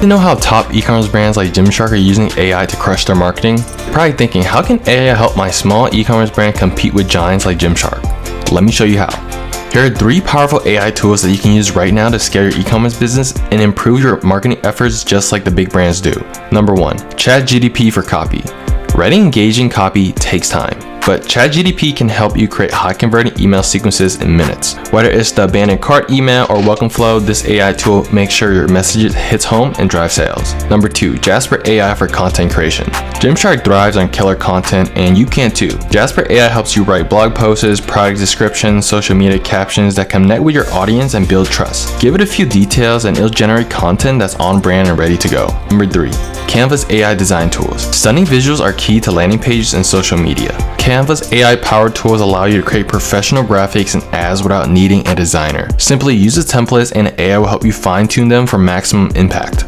You know how top e-commerce brands like Gymshark are using AI to crush their marketing? You're probably thinking, how can AI help my small e-commerce brand compete with giants like Gymshark? Let me show you how. Here are 3 powerful AI tools that you can use right now to scale your e-commerce business and improve your marketing efforts just like the big brands do. Number 1, ChatGPT for copy. Writing engaging copy takes time, but ChatGPT can help you create high-converting email sequences in minutes. Whether it's the abandoned cart email or welcome flow, this AI tool makes sure your message hits home and drives sales. Number 2, Jasper AI for content creation. Gymshark thrives on killer content, and you can too. Jasper AI helps you write blog posts, product descriptions, social media captions that connect with your audience and build trust. Give it a few details and it'll generate content that's on brand and ready to go. Number 3, Canva's AI design tools. Stunning visuals are key to landing pages and social media. Canva's AI-powered tools allow you to create professional graphics and ads without needing a designer. Simply use the templates and AI will help you fine-tune them for maximum impact.